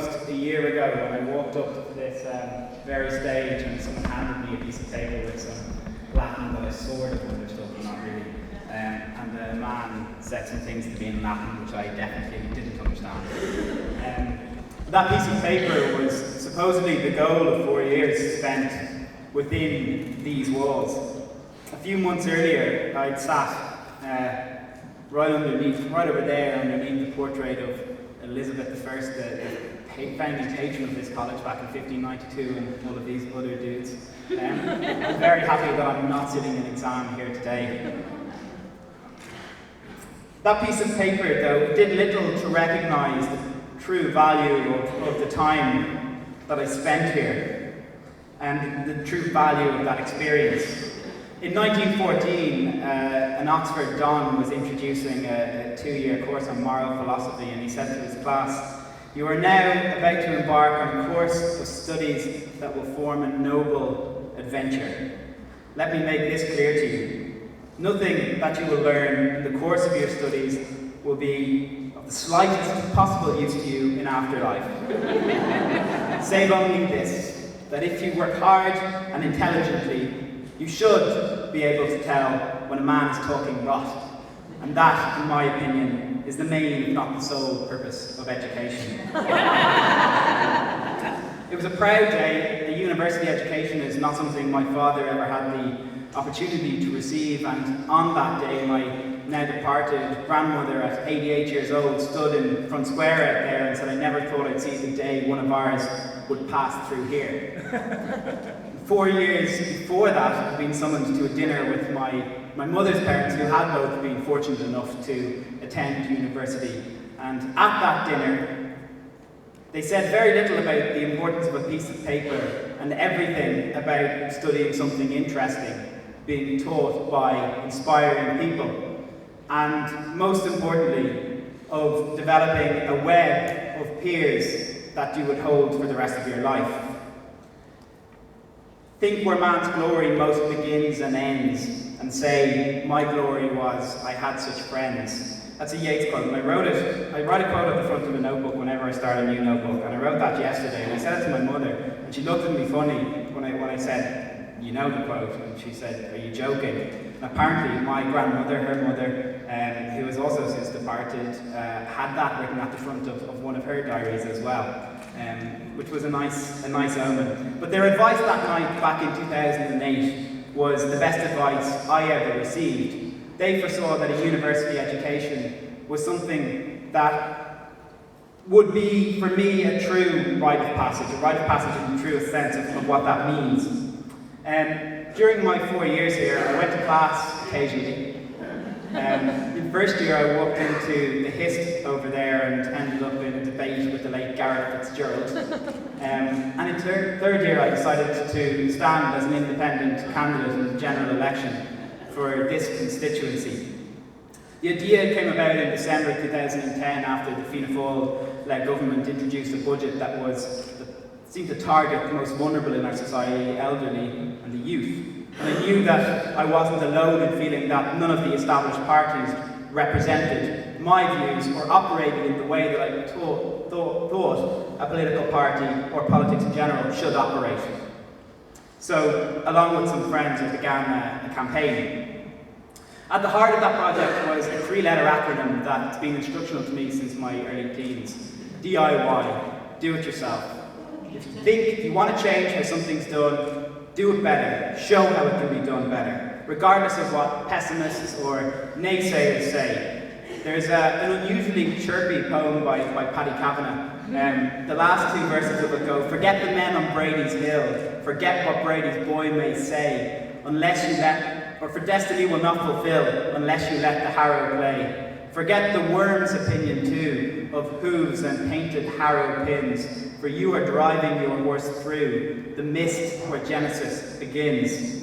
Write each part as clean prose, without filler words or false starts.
almost a year ago when I walked up to this very stage and someone handed me a piece of paper with some Latin that I sort of understood, but not really. And the man said some things to me in Latin which I definitely didn't understand. That piece of paper was supposedly the goal of 4 years spent within these walls. A few months earlier, I'd sat right over there, underneath the portrait of Elizabeth I, the founding patron of this college back in 1592, and all of these other dudes. I'm very happy that I'm not sitting in exam here today. That piece of paper, though, did little to recognise the true value of the time that I spent here, and the true value of that experience. In 1914, an Oxford Don was introducing a 2-year course on moral philosophy, and he said to his class, "You are now about to embark on a course of studies that will form a noble adventure. Let me make this clear to you. Nothing that you will learn in the course of your studies will be of the slightest possible use to you in afterlife. Save only this, that if you work hard and intelligently, you should be able to tell when a man is talking rot. And that, in my opinion, is the main, if not the sole, purpose of education." It was a proud day. A university education is not something my father ever had the opportunity to receive, and on that day my now departed grandmother at 88 years old stood in front square out there and said, "I never thought I'd see the day one of ours would pass through here." 4 years before that, I'd been summoned to a dinner with my mother's parents, who had both been fortunate enough to attend university. And at that dinner, they said very little about the importance of a piece of paper and everything about studying something interesting, being taught by inspiring people, and most importantly, of developing a web of peers that you would hold for the rest of your life. Think where man's glory most begins and ends, and say, "My glory was, I had such friends." That's a Yeats quote, and I write a quote at the front of a notebook whenever I start a new notebook, and I wrote that yesterday, and I said it to my mother, and she looked at me funny when I said, "You know the quote," and she said, "Are you joking?" And apparently my grandmother, her mother, who has also since departed, had that written at the front of one of her diaries as well. Which was a nice omen. But their advice that night back in 2008 was the best advice I ever received. They foresaw that a university education was something that would be, for me, a true rite of passage in the truest sense of what that means. During my 4 years here, I went to class occasionally. In first year, I walked into the HIST over there and ended up in a debate with the late Gareth Fitzgerald. And in third year, I decided to stand as an independent candidate in the general election for this constituency. The idea came about in December 2010 after the Fianna Fáil-led government introduced a budget that seemed to target the most vulnerable in our society, the elderly and the youth. And I knew that I wasn't alone in feeling that none of the established parties represented my views or operated in the way that I thought a political party or politics in general should operate. So, along with some friends, I began a campaign. At the heart of that project was a 3-letter acronym that's been instructional to me since my early teens. DIY, do it yourself. If you want to change how something's done, do it better. Show how it can be done better, regardless of what pessimists or naysayers say. There's an unusually chirpy poem by Paddy Kavanagh. The last 2 verses of it go, "Forget the men on Brady's hill, forget what Brady's boy may say, for destiny will not fulfill unless you let the harrow play. Forget the worm's opinion too, of hooves and painted harrow pins, for you are driving your horse through the mist where Genesis begins."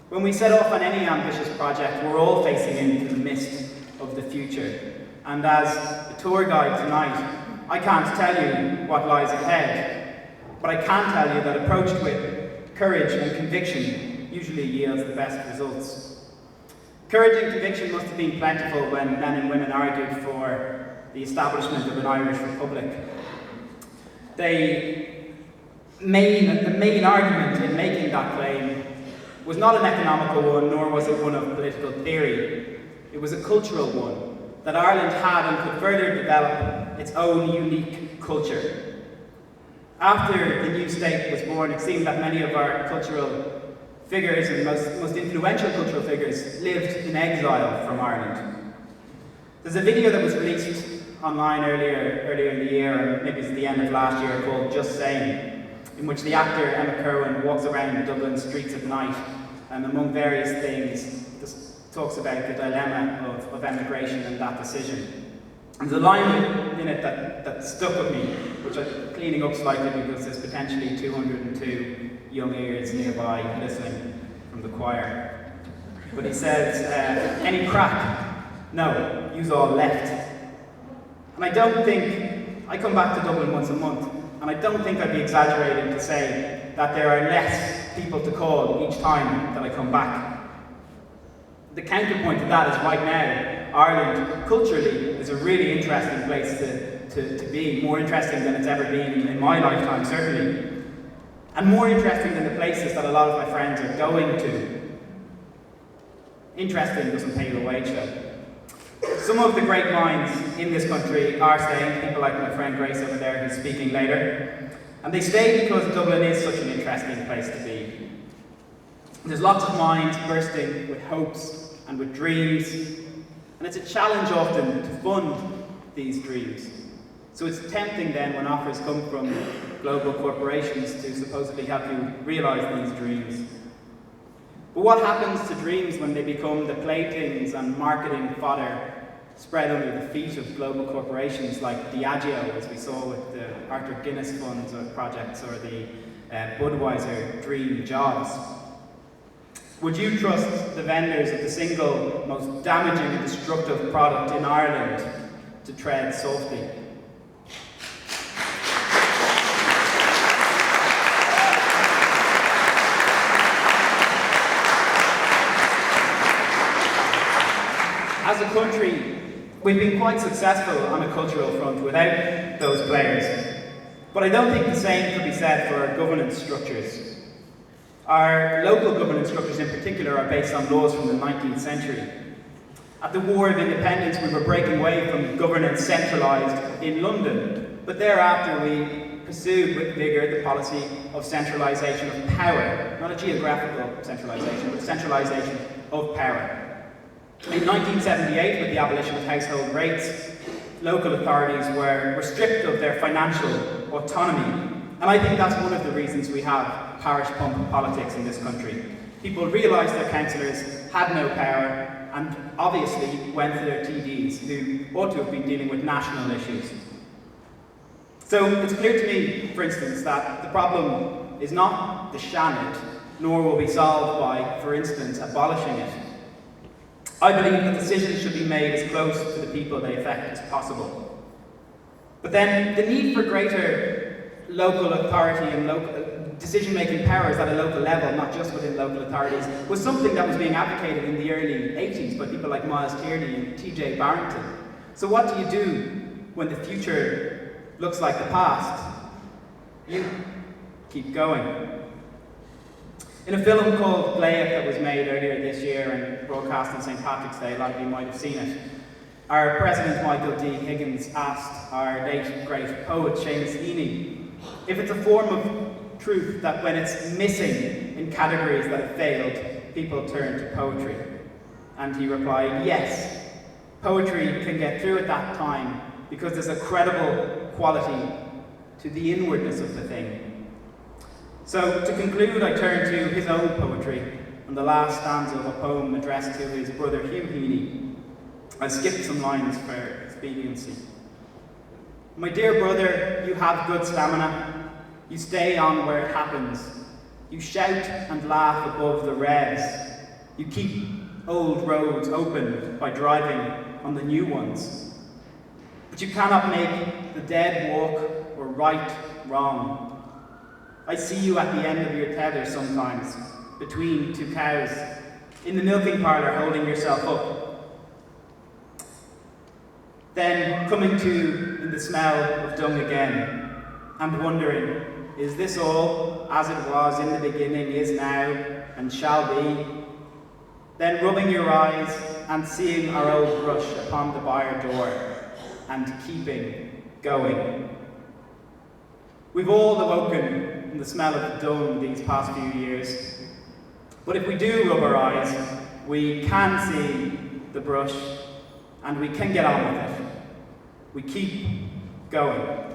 When we set off on any ambitious project, we're all facing into the mist of the future. And as a tour guide tonight, I can't tell you what lies ahead, but I can tell you that approached with courage and conviction usually yields the best results. Courage and conviction must have been plentiful when men and women argued for the establishment of an Irish Republic. the main argument in making that claim was not an economical one, nor was it one of political theory. It was a cultural one, that Ireland had and could further develop its own unique culture. After the new state was born, it seemed that many of our cultural figures and most influential cultural figures lived in exile from Ireland. There's a video that was released online earlier in the year, or maybe it's the end of last year, called Just Saying, in which the actor Emma Kerwin walks around Dublin streets at night and among various things just talks about the dilemma of emigration and that decision. And there's a line in it that stuck with me, which I'm cleaning up slightly because there's potentially 202 young ears nearby listening from the choir. But he says, any crack? No, you's all left. And I come back to Dublin once a month, and I don't think I'd be exaggerating to say that there are less people to call each time that I come back. The counterpoint to that is right now, Ireland, culturally, is a really interesting place to be, more interesting than it's ever been in my lifetime, certainly, and more interesting than the places that a lot of my friends are going to. Interesting doesn't pay the wage though. Some of the great minds in this country are staying, people like my friend Grace over there who's speaking later, and they stay because Dublin is such an interesting place to be. There's lots of minds bursting with hopes and with dreams, and it's a challenge often to fund these dreams. So it's tempting then when offers come from global corporations to supposedly help you realise these dreams. But what happens to dreams when they become the playthings and marketing fodder spread under the feet of global corporations like Diageo, as we saw with the Arthur Guinness funds or projects, or the Budweiser Dream Jobs? Would you trust the vendors of the single most damaging and destructive product in Ireland to tread softly? As a country, we've been quite successful on a cultural front without those players. But I don't think the same could be said for our governance structures. Our local governance structures in particular are based on laws from the 19th century. At the War of Independence, we were breaking away from governance centralised in London, but thereafter we pursued with vigour the policy of centralisation of power, not a geographical centralisation, but centralisation of power. In 1978, with the abolition of household rates, local authorities were stripped of their financial autonomy. And I think that's one of the reasons we have parish pump politics in this country. People realised their councillors had no power and obviously went for their TDs, who ought to have been dealing with national issues. So it's clear to me, for instance, that the problem is not the Seanad, nor will be solved by, for instance, abolishing it. I believe that decisions should be made as close to the people they affect as possible. But then the need for greater local authority and local decision-making powers at a local level, not just within local authorities, was something that was being advocated in the early 80s by people like Miles Tierney and TJ Barrington. So what do you do when the future looks like the past? You keep going. In a film called Blayach that was made earlier this year and broadcast on St. Patrick's Day, a lot of you might have seen it, our President Michael D. Higgins asked our late great poet Seamus Heaney if it's a form of truth that when it's missing in categories that have failed, people turn to poetry. And he replied, yes, poetry can get through at that time because there's a credible quality to the inwardness of the thing. So, to conclude, I turn to his own poetry and the last stanza of a poem addressed to his brother Hugh Heaney. I skipped some lines for expediency. My dear brother, you have good stamina. You stay on where it happens. You shout and laugh above the revs. You keep old roads open by driving on the new ones. But you cannot make the dead walk or right wrong. I see you at the end of your tether sometimes, between two cows, in the milking parlour holding yourself up. Then coming to in the smell of dung again, and wondering, is this all as it was in the beginning, is now, and shall be? Then rubbing your eyes and seeing our old brush upon the byre door, and keeping going. We've all awoken in the smell of dung these past few years, but if we do rub our eyes, we can see the brush and we can get on with it. We keep going.